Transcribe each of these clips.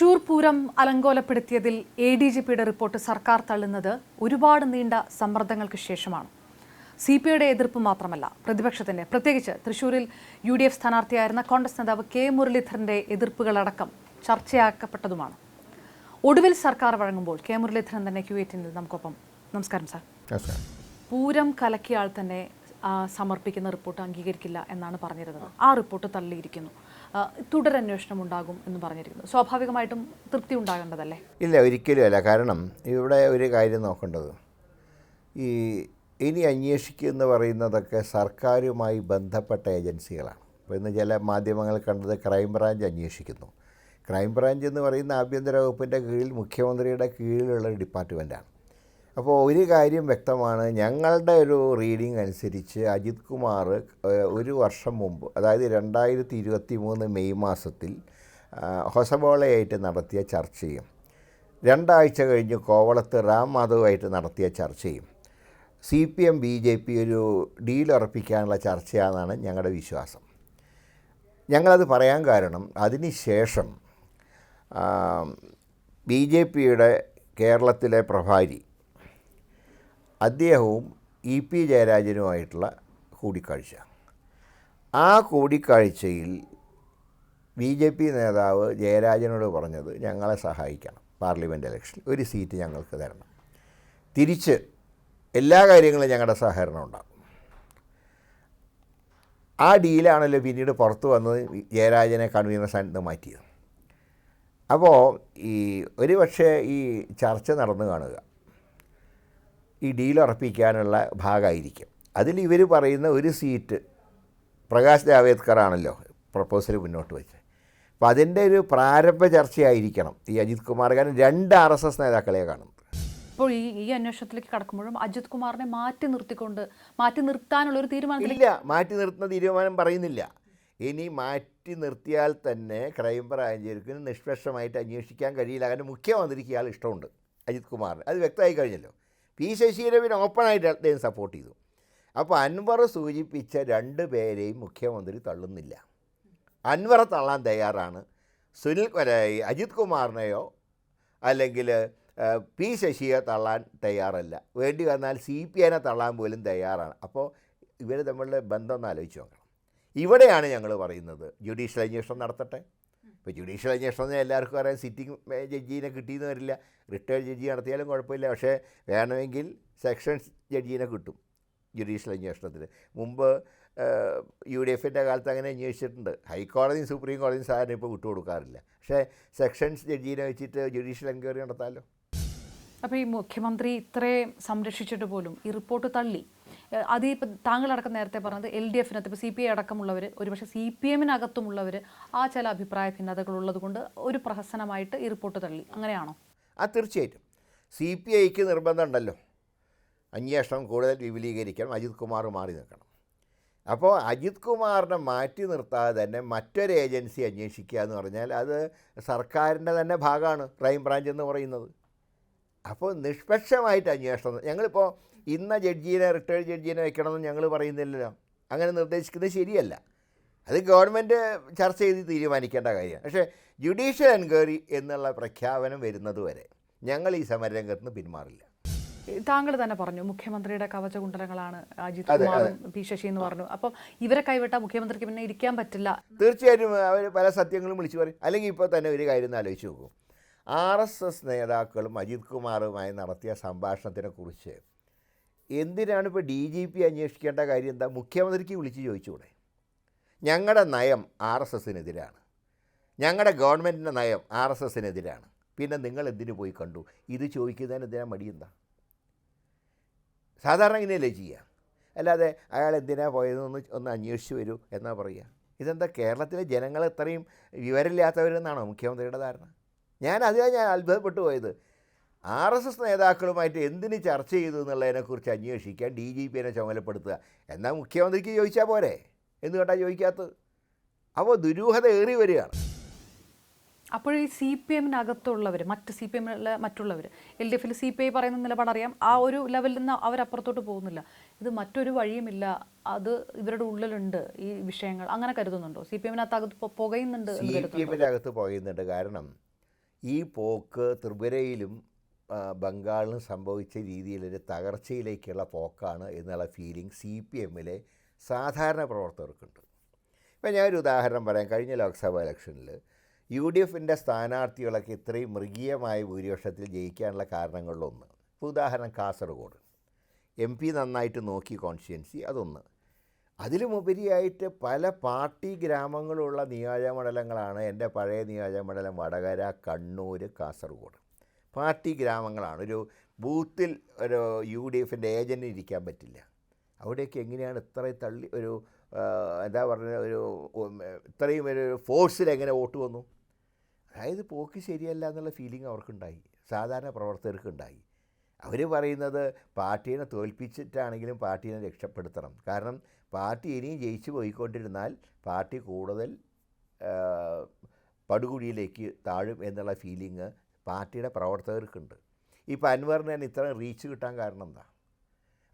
Thrissur Pooram അലങ്കോലപ്പെടുത്തിയതിൽ എഡിജിപിയുടെ report സർക്കാർ തള്ളുന്നത് ഒരുപാട് നീണ്ട സമ്മർദ്ദങ്ങൾക്ക് ശേഷമാണ്. സിപിഐയുടെ എതിർപ്പ് മാത്രമല്ല, പ്രതിപക്ഷത്തിന്റെ, പ്രത്യേകിച്ച് തൃശൂരിൽ UDF സ്ഥാനാർത്ഥിയായിരുന്ന കോൺഗ്രസ് നേതാവ് കെ മുരളീധരന്റെ എതിർപ്പുകളടക്കം ചർച്ചയാക്കപ്പെട്ടതുമാണ്. ഒടുവിൽ സർക്കാർ വഴങ്ങുമ്പോൾ കെ മുരളീധരൻ തന്നെ Q18 നമുക്കൊപ്പം. നമസ്കാരം സാർ. പൂരം കലക്കിയ ആൾ തന്നെ സമർപ്പിക്കുന്ന റിപ്പോർട്ട് അംഗീകരിക്കില്ല എന്നാണ് പറഞ്ഞിരുന്നത്. ആ റിപ്പോർട്ട് തള്ളിയിരിക്കുന്നു. തുടരന്വേഷണം ഉണ്ടാകും എന്ന് പറഞ്ഞിരിക്കുന്നു. സ്വാഭാവികമായിട്ടും തൃപ്തി ഉണ്ടാകേണ്ടതല്ലേ? ഇല്ല, ഒരിക്കലും അല്ല. കാരണം ഇവിടെ ഒരു കാര്യം നോക്കേണ്ടത്, ഇനി അന്വേഷിക്കുമെന്ന് പറയുന്നതൊക്കെ സർക്കാരുമായി ബന്ധപ്പെട്ട ഏജൻസികളാണ്. ഇപ്പോൾ ഇന്ന് ചില മാധ്യമങ്ങൾ കണ്ടത് ക്രൈംബ്രാഞ്ച് അന്വേഷിക്കുന്നു. ക്രൈംബ്രാഞ്ച് എന്ന് പറയുന്ന ആഭ്യന്തര വകുപ്പിൻ്റെ കീഴിൽ മുഖ്യമന്ത്രിയുടെ കീഴിലുള്ള ഒരു ഡിപ്പാർട്ട്മെൻറ്റാണ്. അപ്പോൾ ഒരു കാര്യം വ്യക്തമാണ്, ഞങ്ങളുടെ ഒരു റീഡിംഗ് അനുസരിച്ച് അജിത് കുമാർ ഒരു വർഷം മുമ്പ്, അതായത് 2023 മെയ് മാസത്തിൽ ഹൊസബോളയായിട്ട് നടത്തിയ ചർച്ചയും 2 ആഴ്ച കഴിഞ്ഞ് കോവളത്ത് റാം മാധവുമായിട്ട് നടത്തിയ ചർച്ചയും CPM BJP ഒരു ഡീൽ ഉറപ്പിക്കാനുള്ള ചർച്ചയാണെന്നാണ് ഞങ്ങളുടെ വിശ്വാസം. ഞങ്ങളത് പറയാൻ കാരണം, അതിനുശേഷം BJPയുടെ കേരളത്തിലെ പ്രഭാരി അദ്ദേഹവും EP ജയരാജനുമായിട്ടുള്ള കൂടിക്കാഴ്ച. ആ കൂടിക്കാഴ്ചയിൽ BJP നേതാവ് ജയരാജനോട് പറഞ്ഞത്, ഞങ്ങളെ സഹായിക്കണം, പാർലമെൻറ്റ് ഇലക്ഷനിൽ ഒരു സീറ്റ് ഞങ്ങൾക്ക് തരണം, തിരിച്ച് എല്ലാ കാര്യങ്ങളും ഞങ്ങളുടെ സഹകരണം ഉണ്ടാകും. ആ ഡീലാണല്ലോ പിന്നീട് പുറത്തു വന്നത് ജയരാജനെ കൺവീനർ സ്ഥാനത്ത് മാറ്റിയത്. അപ്പോൾ ഒരു പക്ഷേ ഈ ചർച്ച നടന്നു കാണുക ഈ ഡീൽ ഉറപ്പിക്കാനുള്ള ഭാഗമായിരിക്കും. അതിൽ ഇവർ പറയുന്ന ഒരു സീറ്റ് പ്രകാശ് ജാവേദ്കർ ആണല്ലോ പ്രപ്പോസൽ മുന്നോട്ട് വെച്ചത്. അപ്പോൾ അതിൻ്റെ ഒരു പ്രാരംഭ ചർച്ചയായിരിക്കണം ഈ അജിത് കുമാർ. കാരണം 2 RSS നേതാക്കളെ കാണുന്നത്. ഇപ്പോൾ ഈ അന്വേഷണത്തിലേക്ക് കടക്കുമ്പോഴും അജിത് കുമാറിനെ മാറ്റി നിർത്താനുള്ളൊരു തീരുമാനം ഇല്ല. മാറ്റി നിർത്തുന്ന തീരുമാനം പറയുന്നില്ല. ഇനി മാറ്റി നിർത്തിയാൽ തന്നെ ക്രൈംബ്രാഞ്ചിന് നിഷ്പക്ഷമായിട്ട് അന്വേഷിക്കാൻ കഴിയില്ല. കാരണം മുഖ്യമന്ത്രിക്ക് ഇയാൾ ഇഷ്ടമുണ്ട് അജിത് കുമാറിന്, അത് വ്യക്തമായി കഴിഞ്ഞല്ലോ. P. ശശിയെ പിന്നെ ഓപ്പണായിട്ട് അദ്ദേഹം സപ്പോർട്ട് ചെയ്തു. അപ്പോൾ അൻവർ സൂചിപ്പിച്ച 2 പേരെയും മുഖ്യമന്ത്രി തള്ളുന്നില്ല. അൻവറെ തള്ളാൻ തയ്യാറാണ്, അജിത് കുമാറിനെയോ അല്ലെങ്കിൽ P. ശശിയെ തള്ളാൻ തയ്യാറല്ല. വേണ്ടി വന്നാൽ CPIനെ തള്ളാൻ പോലും തയ്യാറാണ്. അപ്പോൾ ഇവർ തമ്മിലുള്ള ബന്ധം ഒന്ന് ആലോചിച്ച് നോക്കണം. ഇവിടെയാണ് ഞങ്ങൾ പറയുന്നത്, ജുഡീഷ്യൽ അന്വേഷണം നടത്തട്ടെ. ഇപ്പോൾ ജുഡീഷ്യൽ അന്വേഷണം എല്ലാവർക്കും അറിയാം, സിറ്റിംഗ് ജഡ്ജീനെ കിട്ടിയെന്ന് വരില്ല, റിട്ടയർഡ് ജഡ്ജി നടത്തിയാലും കുഴപ്പമില്ല. പക്ഷേ വേണമെങ്കിൽ സെക്ഷൻസ് ജഡ്ജീനെ കിട്ടും ജുഡീഷ്യൽ അന്വേഷണത്തിന്. മുമ്പ് UDFൻ്റെ കാലത്ത് അങ്ങനെ അന്വേഷിച്ചിട്ടുണ്ട്. ഹൈക്കോടതിയും സുപ്രീം കോടതിയും സാധാരണ ഇപ്പോൾ വിട്ടുകൊടുക്കാറില്ല. പക്ഷേ സെക്ഷൻസ് ജഡ്ജീനെ വെച്ചിട്ട് ജുഡീഷ്യൽ എൻക്വയറി നടത്താമല്ലോ. അപ്പോൾ ഈ മുഖ്യമന്ത്രി ഇത്രയും സംരക്ഷിച്ചിട്ട് പോലും ഈ റിപ്പോർട്ട് തള്ളി. അത് ഇപ്പം താങ്കളടക്കം നേരത്തെ പറഞ്ഞത് LDFനകത്ത് ഇപ്പോൾ CPI അടക്കമുള്ളവർ, ഒരുപക്ഷെ CPMനകത്തുമുള്ളവർ ആ ചില അഭിപ്രായ ഭിന്നതകളുള്ളത് കൊണ്ട് ഒരു പ്രഹസനമായിട്ട് ഈ റിപ്പോർട്ട് തള്ളി. അങ്ങനെയാണോ? തീർച്ചയായിട്ടും CPIക്ക് നിർബന്ധമുണ്ടല്ലോ അന്വേഷണം കൂടുതൽ വിപുലീകരിക്കണം, അജിത് കുമാർ മാറി നിൽക്കണം. അപ്പോൾ അജിത് കുമാറിനെ മാറ്റി നിർത്താതെ തന്നെ മറ്റൊരു ഏജൻസി അന്വേഷിക്കുക എന്ന് പറഞ്ഞാൽ അത് സർക്കാരിൻ്റെ തന്നെ ഭാഗമാണ് ക്രൈംബ്രാഞ്ച് എന്ന് പറയുന്നത്. അപ്പോൾ നിഷ്പക്ഷമായിട്ട് അന്വേഷണം, ഞങ്ങളിപ്പോൾ ഇന്ന ജഡ്ജീനെ റിട്ടയർഡ് ജഡ്ജീനെ വെക്കണമെന്ന് ഞങ്ങൾ പറയുന്നില്ലല്ലോ, അങ്ങനെ നിർദ്ദേശിക്കുന്നത് ശരിയല്ല. അത് ഗവൺമെൻറ് ചർച്ച ചെയ്ത് തീരുമാനിക്കേണ്ട കാര്യമാണ്. പക്ഷേ ജുഡീഷ്യൽ എൻക്വയറി എന്നുള്ള പ്രഖ്യാപനം വരുന്നത് വരെ ഞങ്ങൾ ഈ സമരരംഗത്ത് നിന്ന് പിന്മാറില്ല. താങ്കൾ തന്നെ പറഞ്ഞു മുഖ്യമന്ത്രിയുടെ കവചകുണ്ടലങ്ങളാണ് അജിത് കുമാറും P. ശശി എന്ന് പറഞ്ഞു. അപ്പം ഇവരെ കൈവിട്ടാൽ മുഖ്യമന്ത്രിക്ക് പിന്നെ ഇരിക്കാൻ പറ്റില്ല. തീർച്ചയായിട്ടും അവർ പല സത്യങ്ങളും വിളിച്ചു പറയും. അല്ലെങ്കിൽ ഇപ്പോൾ തന്നെ ഒരു കാര്യം ഒന്ന് ആലോചിച്ച് നോക്കും, RSS നേതാക്കളും അജിത് കുമാറുമായി നടത്തിയ സംഭാഷണത്തിനെക്കുറിച്ച് എന്തിനാണ് ഇപ്പോൾ DGP അന്വേഷിക്കേണ്ട കാര്യം? എന്താ? മുഖ്യമന്ത്രിക്ക് വിളിച്ച് ചോദിച്ചുകൂടെ? ഞങ്ങളുടെ നയം RSSനെതിരാണ്, ഞങ്ങളുടെ ഗവൺമെൻറ്റിൻ്റെ നയം RSSനെതിരാണ്, പിന്നെ നിങ്ങൾ എന്തിനു പോയി കണ്ടു? ഇത് ചോദിക്കുന്നതിന് എന്തിനാ മടി? എന്താ? സാധാരണ ഇങ്ങനെയല്ലേ ചെയ്യുക. അല്ലാതെ അയാൾ എന്തിനാ പോയതെന്ന് ഒന്ന് അന്വേഷിച്ച് വരൂ എന്നാ പറയുക. ഇതെന്താ കേരളത്തിലെ ജനങ്ങൾ ഇത്രയും വിവരമില്ലാത്തവരെന്നാണോ മുഖ്യമന്ത്രിയുടെ ധാരണ? ഞാൻ അത്ഭുതപ്പെട്ടു പോയത്. RSS നേതാക്കളുമായിട്ട് എന്തിന് ചർച്ച ചെയ്തു എന്നുള്ളതിനെക്കുറിച്ച് അന്വേഷിക്കാൻ DGPനെ ചുമതലപ്പെടുത്തുക. എന്നാൽ മുഖ്യമന്ത്രിക്ക് ചോദിച്ചാൽ പോരെ? എന്തുകൊണ്ടാണ് ചോദിക്കാത്തത്? അപ്പോൾ ദുരൂഹത ഏറി വരികയാണ്. അപ്പോൾ ഈ CPMനകത്തുള്ളവർ, മറ്റുള്ളവർ LDFൽ CPI പറയുന്ന നിലപാടറിയാം, ആ ഒരു ലെവലിൽ നിന്ന് അവരപ്പുറത്തോട്ട് പോകുന്നില്ല. ഇത് മറ്റൊരു വഴിയുമില്ല, അത് ഇവരുടെ ഉള്ളിലുണ്ട് ഈ വിഷയങ്ങൾ, അങ്ങനെ കരുതുന്നുണ്ടോ? CPMനകത്ത് പുകയുന്നുണ്ട്? CPMനകത്ത് പുകയുന്നുണ്ട്. കാരണം ഈ പോക്ക് ത്രിപുരയിലും ബംഗാളിലും സംഭവിച്ച രീതിയിലൊരു തകർച്ചയിലേക്കുള്ള പോക്കാണ് എന്നുള്ള ഫീലിംഗ് CPM-ലെ സാധാരണ പ്രവർത്തകർക്കുണ്ട്. ഇപ്പം ഞാനൊരു ഉദാഹരണം പറയാം. കഴിഞ്ഞ ലോക്സഭാ ഇലക്ഷനിൽ UDF-ൻ്റെ സ്ഥാനാർത്ഥികളൊക്കെ ഇത്രയും മൃഗീയമായ ഭൂരിപക്ഷത്തിൽ ജയിക്കാനുള്ള കാരണങ്ങളിലൊന്ന്, ഇപ്പോൾ ഉദാഹരണം കാസർഗോഡ് MP നന്നായിട്ട് നോക്കി കോൺസ്റ്റിറ്റ്യുവൻസി, അതൊന്ന്. അതിലുമുപരിയായിട്ട് പല പാർട്ടി ഗ്രാമങ്ങളുള്ള നിയോജകമണ്ഡലങ്ങളാണ് എൻ്റെ പഴയ നിയോജകമണ്ഡലം വടകര, കണ്ണൂർ, കാസർഗോഡ്. പാർട്ടി ഗ്രാമങ്ങളാണ്. ഒരു ബൂത്തിൽ ഒരു UDF-ൻ്റെ ഏജൻറ്റിന് ഇരിക്കാൻ പറ്റില്ല. അവിടെയൊക്കെ എങ്ങനെയാണ് ഇത്രയും തള്ളി ഒരു എന്താ പറയുക ഒരു ഇത്രയും ഒരു ഫോഴ്സിൽ എങ്ങനെ വോട്ട് വന്നു? അതായത് പോക്ക് ശരിയല്ല എന്നുള്ള ഫീലിംഗ് അവർക്കുണ്ടായി, സാധാരണ പ്രവർത്തകർക്കുണ്ടായി. അവർ പറയുന്നത് പാർട്ടീനെ തോൽപ്പിച്ചിട്ടാണെങ്കിലും പാർട്ടീനെ രക്ഷപ്പെടുത്തണം. കാരണം പാർട്ടി ഇനിയും ജയിച്ചു പോയിക്കൊണ്ടിരുന്നാൽ പാർട്ടി കൂടുതൽ പടുകുഴിയിലേക്ക് താഴും എന്നുള്ള ഫീലിംഗ് പാർട്ടിയുടെ പ്രവർത്തകർക്കുണ്ട്. ഇപ്പോൾ അൻവറിന് തന്നെ ഇത്ര റീച്ച് കിട്ടാൻ കാരണം എന്താ?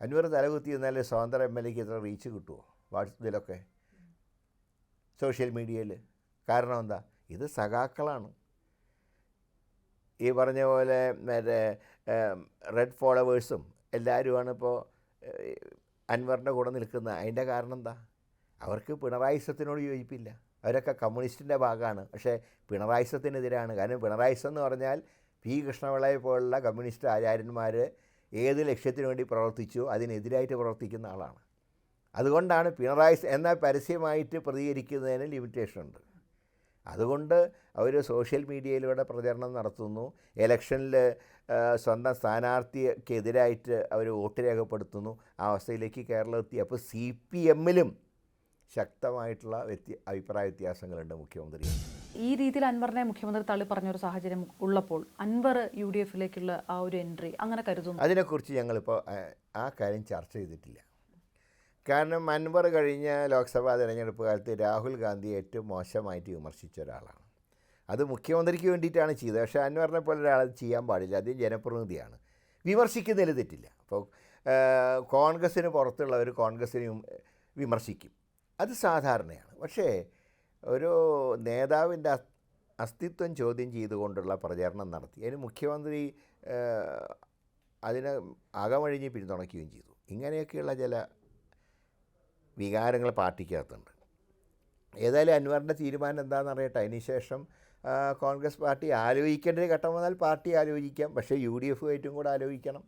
അൻവർ തലകുത്തി എന്നാൽ സ്വതന്ത്ര MLA-ക്ക് ഇത്ര റീച്ച് കിട്ടുമോ ഇതിലൊക്കെ സോഷ്യൽ മീഡിയയിൽ? കാരണം എന്താ? ഇത് സഖാക്കളാണ്. ഈ പറഞ്ഞ പോലെ മറ്റേ റെഡ് ഫോളോവേഴ്സും എല്ലാവരുമാണ് ഇപ്പോൾ അൻവറിൻ്റെ കൂടെ നിൽക്കുന്നത്. അതിൻ്റെ കാരണം എന്താ? അവർക്ക് പിണറായിസത്തിനോട് യോജിപ്പില്ല. അവരൊക്കെ കമ്മ്യൂണിസ്റ്റിൻ്റെ ഭാഗമാണ്, പക്ഷേ പിണറായിസത്തിനെതിരാണ്. കാരണം പിണറായിസം എന്ന് പറഞ്ഞാൽ P. കൃഷ്ണപിള്ളയെ പോലുള്ള കമ്മ്യൂണിസ്റ്റ് ആചാര്യന്മാർ ഏത് ലക്ഷ്യത്തിന് വേണ്ടി പ്രവർത്തിച്ചു അതിനെതിരായിട്ട് പ്രവർത്തിക്കുന്ന ആളാണ്. അതുകൊണ്ടാണ് പിണറായി എന്നാൽ പരസ്യമായിട്ട് പ്രതികരിക്കുന്നതിന് ലിമിറ്റേഷനുണ്ട്. അതുകൊണ്ട് അവർ സോഷ്യൽ മീഡിയയിലൂടെ പ്രചരണം നടത്തുന്നു. ഇലക്ഷനിൽ സ്വന്തം സ്ഥാനാർത്ഥിക്കെതിരായിട്ട് അവർ വോട്ട് രേഖപ്പെടുത്തുന്നു. ആ അവസ്ഥയിലേക്ക് കേരളം എത്തി. അപ്പോൾ CPM-ലും ശക്തമായിട്ടുള്ള അഭിപ്രായ വ്യത്യാസങ്ങളുണ്ട് മുഖ്യമന്ത്രി. ഈ രീതിയിൽ അൻവറിനെ മുഖ്യമന്ത്രി തള്ളി പറഞ്ഞൊരു സാഹചര്യം ഉള്ളപ്പോൾ അൻവർ UDF-ലേക്കുള്ള ആ ഒരു എൻട്രി അങ്ങനെ കരുതുന്നു? അതിനെക്കുറിച്ച് ഞങ്ങളിപ്പോൾ ആ കാര്യം ചർച്ച ചെയ്തിട്ടില്ല. കാരണം അൻവർ കഴിഞ്ഞ ലോക്സഭാ തിരഞ്ഞെടുപ്പ് കാലത്ത് രാഹുൽ ഗാന്ധിയെ ഏറ്റവും മോശമായിട്ട് വിമർശിച്ച ഒരാളാണ്. അത് മുഖ്യമന്ത്രിക്ക് വേണ്ടിയിട്ടാണ് ചെയ്തത്. പക്ഷേ അൻവറിനെ പോലെ ഒരാളത് ചെയ്യാൻ പാടില്ല. അദ്ദേഹം ജനപ്രതിനിധിയാണ്. വിമർശിക്കുന്നതിൽ തെറ്റില്ല. അപ്പോൾ കോൺഗ്രസ്സിന് പുറത്തുള്ളവർ കോൺഗ്രസ്സിനെ വിമർശിക്കും, അത് സാധാരണയാണ്. പക്ഷേ ഒരു നേതാവിൻ്റെ അസ്തിത്വം ചോദ്യം ചെയ്തുകൊണ്ടുള്ള പ്രചരണം നടത്തി. അതിന് മുഖ്യമന്ത്രി അതിനെ അകമഴിഞ്ഞ് പിന്തുണയ്ക്കുകയും ചെയ്തു. ഇങ്ങനെയൊക്കെയുള്ള ചില വികാരങ്ങൾ പാർട്ടിക്കകത്തുണ്ട്. ഏതായാലും അൻവറിൻ്റെ തീരുമാനം എന്താണെന്ന് അറിയട്ടെ. അതിനുശേഷം കോൺഗ്രസ് പാർട്ടി ആലോചിക്കേണ്ട ഒരു ഘട്ടം വന്നാൽ പാർട്ടി ആലോചിക്കാം. പക്ഷേ UDF-ആയിട്ടും കൂടെ ആലോചിക്കണം.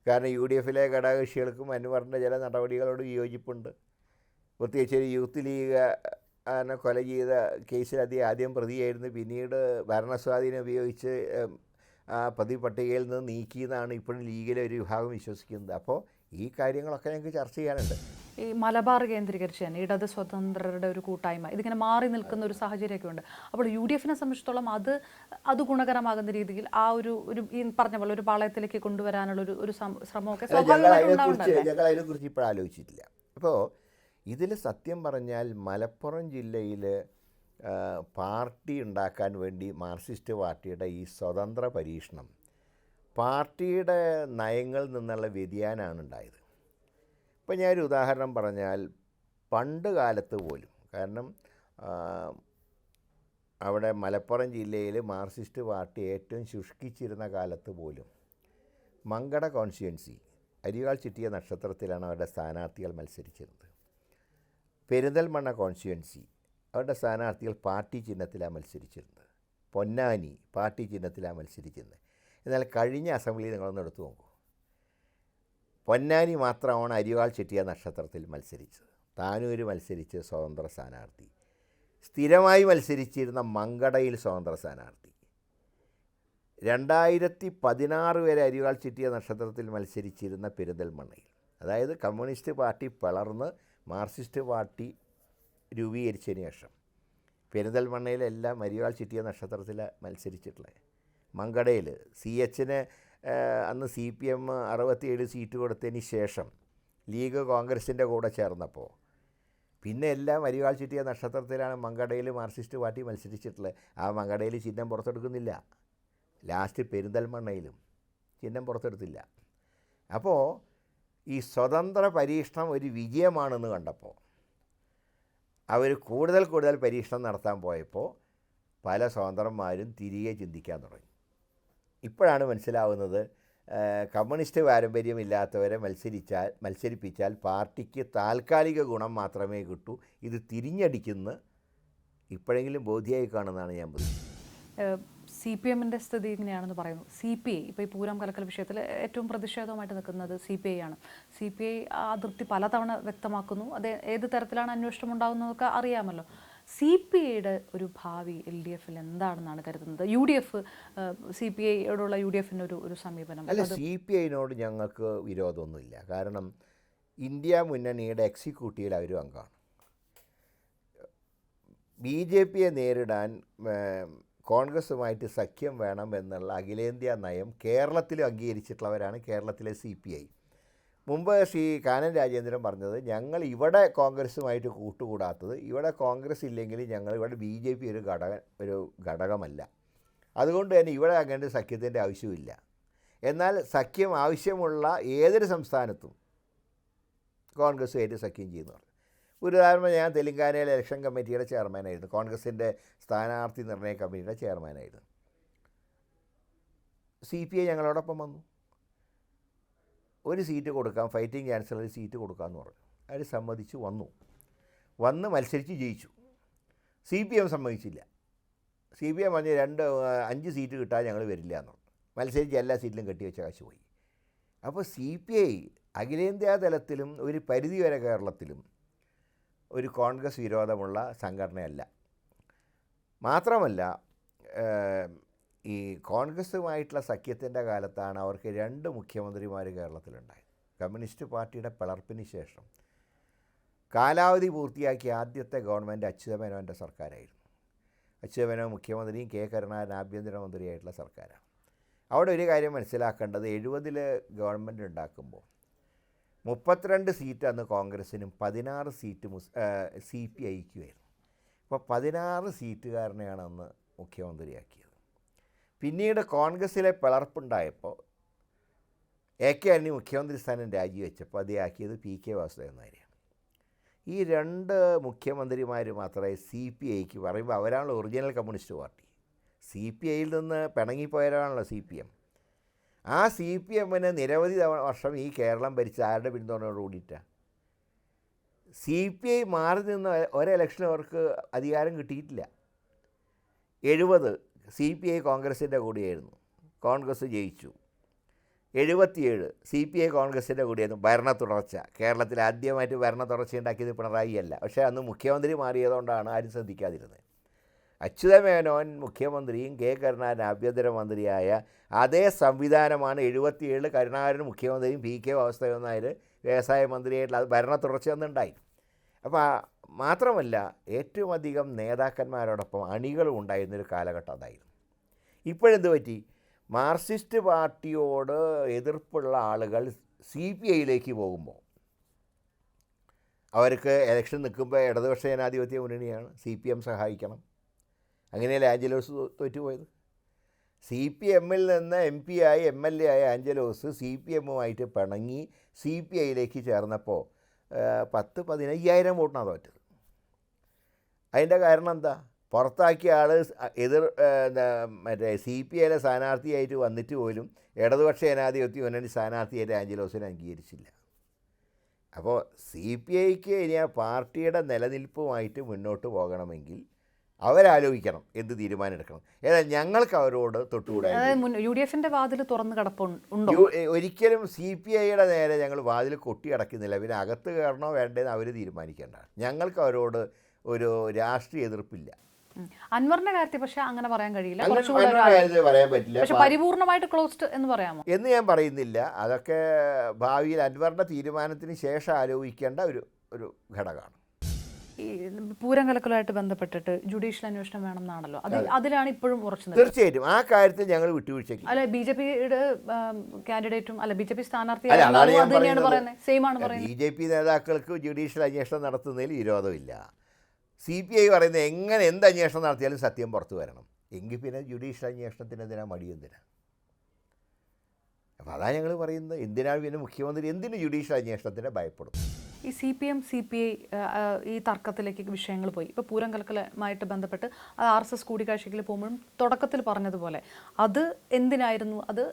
കാരണം UDF-ലെ ഘടകകക്ഷികൾക്കും അൻവറിൻ്റെ ചില നടപടികളോട് വിയോജിപ്പുണ്ട്. പ്രത്യേകിച്ച് ഒരു യൂത്ത് ലീഗ് കൊല ചെയ്ത കേസിൽ ആദ്യം പ്രതിയായിരുന്നു. പിന്നീട് ഭരണസ്വാധീനം ഉപയോഗിച്ച് പ്രതിപട്ടികയിൽ നിന്ന് നീക്കിയെന്നാണ് ഇപ്പോഴും ലീഗിലെ ഒരു വിഭാഗം വിശ്വസിക്കുന്നത്. അപ്പോൾ ഈ കാര്യങ്ങളൊക്കെ ഞങ്ങൾക്ക് ചർച്ച ചെയ്യാനുണ്ട്. ഈ മലബാർ കേന്ദ്രീകരിച്ച് തന്നെ ഇടത് സ്വതന്ത്രരുടെ ഒരു കൂട്ടായ്മ ഇതിങ്ങനെ മാറി നിൽക്കുന്ന ഒരു സാഹചര്യമൊക്കെ ഉണ്ട്. അപ്പോൾ UDF-നെ സംബന്ധിച്ചിടത്തോളം അത് ഗുണകരമാകുന്ന രീതിയിൽ ആ ഒരു ഈ പറഞ്ഞ പോലെ ഒരു പാളയത്തിലേക്ക് കൊണ്ടുവരാനുള്ള ഒരു ശ്രമമൊക്കെ സ്വാഭാവികമായിട്ടും ഉണ്ടാവുന്നുണ്ടല്ലേ? ഞങ്ങൾ അതിനെക്കുറിച്ച് ഇപ്പോൾ ആലോചിച്ചിട്ടില്ല. അപ്പോൾ ഇതിൽ സത്യം പറഞ്ഞാൽ മലപ്പുറം ജില്ലയിൽ പാർട്ടി ഉണ്ടാക്കാൻ വേണ്ടി മാർക്സിസ്റ്റ് പാർട്ടിയുടെ ഈ സ്വതന്ത്ര പരീക്ഷണം പാർട്ടിയുടെ നയങ്ങളിൽ നിന്നുള്ള വ്യതിയാനമാണ് ഉണ്ടായത്. ഇപ്പോൾ ഞാനൊരു ഉദാഹരണം പറഞ്ഞാൽ പണ്ട് കാലത്ത് പോലും, കാരണം അവിടെ മലപ്പുറം ജില്ലയിൽ മാർക്സിസ്റ്റ് പാർട്ടി ഏറ്റവും ശുഷ്കിച്ചിരുന്ന കാലത്ത് പോലും മങ്കട കോൺസ്റ്റിറ്റ്യുവൻസി അരിവാൾ ചുറ്റിയ നക്ഷത്രത്തിലാണ് അവരുടെ സ്ഥാനാർത്ഥികൾ മത്സരിച്ചിരുന്നത്. പെരിന്തൽമണ്ണ കോൺസ്റ്റിറ്റ്യുവൻസി അവരുടെ സ്ഥാനാർത്ഥികൾ പാർട്ടി ചിഹ്നത്തിലാണ് മത്സരിച്ചിരുന്നത്. പൊന്നാനി പാർട്ടി ചിഹ്നത്തിലാണ് മത്സരിച്ചിരുന്നത്. എന്നാൽ കഴിഞ്ഞ അസംബ്ലി നിങ്ങളൊന്ന് എടുത്തു നോക്കൂ. പൊന്നാനി മാത്രമാണ് അരിവാൾ ചുറ്റിയ നക്ഷത്രത്തിൽ മത്സരിച്ചത്. താനൂർ മത്സരിച്ച് സ്വതന്ത്ര സ്ഥാനാർത്ഥി. സ്ഥിരമായി മത്സരിച്ചിരുന്ന മങ്കടയിൽ സ്വതന്ത്ര സ്ഥാനാർത്ഥി. 2016 വരെ അരിവാൾ ചുറ്റിയ നക്ഷത്രത്തിൽ മത്സരിച്ചിരുന്ന പെരിന്തൽമണ്ണയിൽ, അതായത് കമ്മ്യൂണിസ്റ്റ് പാർട്ടി പിളർന്ന് മാർക്സിസ്റ്റ് പാർട്ടി രൂപീകരിച്ചതിന് ശേഷം പെരിന്തൽമണ്ണയിലെല്ലാം അരിവാൾ ചുറ്റിയ നക്ഷത്രത്തിൽ മത്സരിച്ചിട്ടുള്ളത്. മങ്കടയിൽ CH-ന് അന്ന് CPM 67 സീറ്റ് കൊടുത്തതിന് ശേഷം ലീഗ് കോൺഗ്രസിൻ്റെ കൂടെ ചേർന്നപ്പോൾ പിന്നെ എല്ലാം അരിവാൾ ചുറ്റിയ നക്ഷത്രത്തിലാണ് മങ്കടയിൽ മാർക്സിസ്റ്റ് പാർട്ടി മത്സരിച്ചിട്ടുള്ളത്. ആ മങ്കടയിൽ ചിഹ്നം പുറത്തെടുക്കുന്നില്ല. ലാസ്റ്റ് പെരിന്തൽമണ്ണയിലും ചിഹ്നം പുറത്തെടുത്തില്ല. അപ്പോൾ ഈ സ്വതന്ത്ര പരീക്ഷണം ഒരു വിജയമാണെന്ന് കണ്ടപ്പോൾ അവർ കൂടുതൽ പരീക്ഷണം നടത്താൻ പോയപ്പോൾ പല സ്വതന്ത്രന്മാരും തിരികെ ചിന്തിക്കാൻ തുടങ്ങി. ഇപ്പോഴാണ് മനസ്സിലാവുന്നത് കമ്മ്യൂണിസ്റ്റ് പാരമ്പര്യമില്ലാത്തവരെ മത്സരിപ്പിച്ചാൽ പാർട്ടിക്ക് താൽക്കാലിക ഗുണം മാത്രമേ കിട്ടൂ, ഇത് തിരിഞ്ഞടിക്കുന്ന ഇപ്പോഴെങ്കിലും ബോധ്യമായി കാണുന്നതാണ് ഞാൻ പറയുന്നത്. CPM-ന്റെ സ്ഥിതി ഇങ്ങനെയാണെന്ന് പറയുന്നു. CPI ഇപ്പോൾ ഈ പൂരം കലക്കൽ വിഷയത്തിൽ ഏറ്റവും പ്രതിഷേധവുമായിട്ട് നിൽക്കുന്നത് CPI ആണ്. CPI അതൃപ്തി പലതവണ വ്യക്തമാക്കുന്നു. അത് ഏത് തരത്തിലാണ് അന്വേഷണം ഉണ്ടാകുന്നതൊക്കെ അറിയാമല്ലോ. CPIയുടെ ഒരു ഭാവി LDF-ൽ എന്താണെന്നാണ് കരുതുന്നത്? UDF CPIയോടുള്ള UDF-ൻ്റെ ഒരു സമീപനം? അല്ല, CPI-നോട് ഞങ്ങൾക്ക് വിരോധമൊന്നുമില്ല. കാരണം ഇന്ത്യ മുന്നണിയുടെ എക്സിക്യൂട്ടീവിൽ അവരും അംഗമാണ്. BJP-യെ നേരിടാൻ കോൺഗ്രസുമായിട്ട് സഖ്യം വേണം എന്നുള്ള അഖിലേന്ത്യാ നയം കേരളത്തിലും അംഗീകരിച്ചിട്ടുള്ളവരാണ് കേരളത്തിലെ CPI. മുമ്പ് ശ്രീ കാനം രാജേന്ദ്രൻ പറഞ്ഞത് ഞങ്ങൾ ഇവിടെ കോൺഗ്രസുമായിട്ട് കൂട്ടുകൂടാത്തത്, ഇവിടെ കോൺഗ്രസ് ഇല്ലെങ്കിൽ ഞങ്ങൾ ഇവിടെ BJP ഒരു ഘടകമല്ല, അതുകൊണ്ട് തന്നെ ഇവിടെ അങ്ങനെ സഖ്യത്തിൻ്റെ ആവശ്യമില്ല. എന്നാൽ സഖ്യം ആവശ്യമുള്ള ഏതൊരു സംസ്ഥാനത്തും കോൺഗ്രസുമായിട്ട് സഖ്യം ചെയ്യുന്നു. ഒരു ഉദാഹരണം, ഞാൻ തെലങ്കാനയിലെ ഇലക്ഷൻ കമ്മിറ്റിയുടെ ചെയർമാനായിരുന്നു, കോൺഗ്രസിൻ്റെ സ്ഥാനാർത്ഥി നിർണയ കമ്മിറ്റിയുടെ ചെയർമാനായിരുന്നു. CPI ഞങ്ങളോടൊപ്പം വന്നു. ഒരു സീറ്റ് കൊടുക്കാം, ഫൈറ്റിംഗ് ക്യാൻസൽ ഒരു സീറ്റ് കൊടുക്കാമെന്ന് പറഞ്ഞു. അവർ സമ്മതിച്ചു, വന്ന് മത്സരിച്ച് ജയിച്ചു. CPM സമ്മതിച്ചില്ല. CPM പറഞ്ഞ് 5 സീറ്റ് കിട്ടാൻ ഞങ്ങൾ വരില്ല എന്ന് പറഞ്ഞു. മത്സരിച്ച് എല്ലാ സീറ്റിലും കെട്ടിവെച്ച കാശ് പോയി. അപ്പോൾ CPI അഖിലേന്ത്യാ തലത്തിലും ഒരു പരിധിവരെ കേരളത്തിലും ഒരു കോൺഗ്രസ് വിരോധമുള്ള സംഘടനയല്ല. മാത്രമല്ല, ഈ കോൺഗ്രസുമായിട്ടുള്ള സഖ്യത്തിൻ്റെ കാലത്താണ് അവർക്ക് 2 മുഖ്യമന്ത്രിമാർ കേരളത്തിലുണ്ടായത്. കമ്മ്യൂണിസ്റ്റ് പാർട്ടിയുടെ പിളർപ്പിന് ശേഷം കാലാവധി പൂർത്തിയാക്കിയ ആദ്യത്തെ ഗവൺമെൻറ് അച്യുതമേനോൻ്റെ സർക്കാരായിരുന്നു. അച്യുതമേനോൻ മുഖ്യമന്ത്രിയും കരുണാകരൻ ആഭ്യന്തരമന്ത്രിയായിട്ടുള്ള സർക്കാരാണ്. അവിടെ ഒരു കാര്യം മനസ്സിലാക്കേണ്ടത്, 70-ൽ ഗവൺമെൻറ് ഉണ്ടാക്കുമ്പോൾ 32 സീറ്റ് അന്ന് കോൺഗ്രസിനും 16 സീറ്റ് CPIക്കുമായിരുന്നു. അപ്പോൾ 16 സീറ്റുകാരനെയാണ് അന്ന് മുഖ്യമന്ത്രിയാക്കിയത്. പിന്നീട് കോൺഗ്രസ്സിലെ പിളർപ്പുണ്ടായപ്പോൾ AK ആന്റണി മുഖ്യമന്ത്രി സ്ഥാനം രാജിവെച്ചപ്പോൾ അദ്ദേഹമാക്കിയത് PK വാസുദേവൻ നായരെയാണ്. ഈ 2 മുഖ്യമന്ത്രിമാർ മാത്രമേ CPIക്ക് പറയുമ്പോൾ അവരാണല്ലോ ഒറിജിനൽ കമ്മ്യൂണിസ്റ്റ് പാർട്ടി. CPIയിൽ നിന്ന് പിണങ്ങിപ്പോയവരാണല്ലോ CPM. ആ CPM-ന് നിരവധി വർഷം ഈ കേരളം ഭരിച്ച ആരുടെ പിന്തുണയോട് കൂടിയിട്ടാണ്? CPI മാറി നിന്ന് ഒരെലക്ഷനും അവർക്ക് അധികാരം കിട്ടിയിട്ടില്ല. 70 CPI കോൺഗ്രസിൻ്റെ കൂടെയായിരുന്നു, കോൺഗ്രസ് ജയിച്ചു. 77 CPI കോൺഗ്രസിൻ്റെ കൂടെയായിരുന്നു, ഭരണ തുടർച്ച. കേരളത്തിൽ ആദ്യമായിട്ട് ഭരണ തുടർച്ച ഉണ്ടാക്കിയത് പിണറായി അല്ല, പക്ഷേ അന്ന് മുഖ്യമന്ത്രി മാറിയതുകൊണ്ടാണ് ആരും ശ്രദ്ധിക്കാതിരുന്നത്. അച്യുതമേനോൻ മുഖ്യമന്ത്രിയും കരുണാകരൻ ആഭ്യന്തരമന്ത്രിയായ അതേ സംവിധാനമാണ് 77 കരുണാകരൻ മുഖ്യമന്ത്രിയും PK വാസുദേവൻ നായർ വ്യവസായ മന്ത്രിയായിട്ടുള്ള ഭരണ തുടർച്ച എന്നുണ്ടായി. അപ്പോൾ മാത്രമല്ല, ഏറ്റവും അധികം നേതാക്കന്മാരോടൊപ്പം അണികളും ഉണ്ടായിരുന്നൊരു കാലഘട്ടം അതായിരുന്നു. ഇപ്പോഴെന്ത് പറ്റി? മാർക്സിസ്റ്റ് പാർട്ടിയോട് എതിർപ്പുള്ള ആളുകൾ CPIയിലേക്ക് പോകുമ്പോൾ അവർക്ക് ഇലക്ഷൻ നിൽക്കുമ്പോൾ ഇടതുപക്ഷ ജനാധിപത്യ മുന്നണിയാണ്, CPM സഹായിക്കണം. അങ്ങനെയല്ല ആഞ്ചലോസ് തോറ്റുപോയത്. CPM-ൽ നിന്ന് MP ആയി MLA ആയ ആഞ്ചലോസ് CPM-ഉമായിട്ട് പിണങ്ങി CPIയിലേക്ക് ചേർന്നപ്പോൾ 10,000-15,000 വോട്ടിനാണ് തോറ്റത്. അതിൻ്റെ കാരണം എന്താ? പുറത്താക്കിയ ആൾ മറ്റേ CPIയിലെ സ്ഥാനാർത്ഥിയായിട്ട് വന്നിട്ട് പോലും ഇടതുപക്ഷ ജനാധിപത്യ മുന്നണി സ്ഥാനാർത്ഥിയായിട്ട് ആഞ്ചലോസിനെ അംഗീകരിച്ചില്ല. അപ്പോൾ CPIക്ക് ഇനി ആ പാർട്ടിയുടെ നിലനിൽപ്പുമായിട്ട് മുന്നോട്ട് പോകണമെങ്കിൽ അവരാലോചിക്കണം എന്ത് തീരുമാനം എടുക്കണം. ഏതായാലും ഞങ്ങൾക്ക് അവരോട് തൊട്ടുകൂടാ. UDF-ന്റെ വാതിൽ തുറന്ന് കിടപ്പുണ്ടോ? ഒരിക്കലും CPIയുടെ നേരെ ഞങ്ങൾ വാതിൽ കൊട്ടിയടക്കുന്നില്ല. പിന്നെ അകത്ത് കയറണോ വേണ്ടതെന്ന് അവർ തീരുമാനിക്കേണ്ടതാണ്. ഞങ്ങൾക്ക് അവരോട് ഒരു രാഷ്ട്രീയ എതിർപ്പില്ല. അൻവറിന്റെ കാര്യത്തിൽ പക്ഷേ അങ്ങനെ പറയാൻ കഴിയില്ല, പറയാൻ പറ്റില്ല. പരിപൂർണമായിട്ട് ക്ലോസ്ഡ് എന്ന് പറയാമോ എന്ന് ഞാൻ പറയുന്നില്ല. അതൊക്കെ ഭാവിയിൽ അൻവറിന്റെ തീരുമാനത്തിന് ശേഷം ആലോചിക്കേണ്ട ഒരു ഘടകമാണ്. ഈ പൂരം കലക്കലുമായിട്ട് ബന്ധപ്പെട്ടിട്ട് ജുഡീഷ്യൽ അന്വേഷണം വേണം എന്നാണല്ലോ, അതിലാണ് ഇപ്പോഴും ഉറച്ചു. തീർച്ചയായിട്ടും ആ കാര്യത്തിൽ ഞങ്ങൾ വിട്ടുവീഴ്ചയ്ക്ക് അല്ല. BJP-യുടെ കാൻഡിഡേറ്റും അല്ല BJP സ്ഥാനാർത്ഥിയാണ് പറയുന്നത്. BJP നേതാക്കൾക്ക് ജുഡീഷ്യൽ അന്വേഷണം നടത്തുന്നതിൽ വിരോധമില്ല. CPI പറയുന്നത് എന്ത് അന്വേഷണം നടത്തിയാലും സത്യം പുറത്തു വരണം. എങ്കിൽ പിന്നെ ജുഡീഷ്യൽ അന്വേഷണത്തിന് എന്തിനാ മടിയെന്തിനാ? അപ്പോൾ അതാണ് ഞങ്ങൾ പറയുന്നത്. എന്തിനാണ് പിന്നെ മുഖ്യമന്ത്രി എന്തിന് ജുഡീഷ്യൽ അന്വേഷണത്തിന് ഭയപ്പെടും? ഈ CPM CPI ഈ തർക്കത്തിലേക്ക് വിഷയങ്ങൾ പോയി. ഇപ്പോൾ പൂരം കലക്കലുമായിട്ട് ബന്ധപ്പെട്ട് അത് RSS കൂടിക്കാഴ്ചയ്ക്ക് പോകുമ്പോഴും തുടക്കത്തിൽ പറഞ്ഞതുപോലെ അത് എന്തിനായിരുന്നു? അത്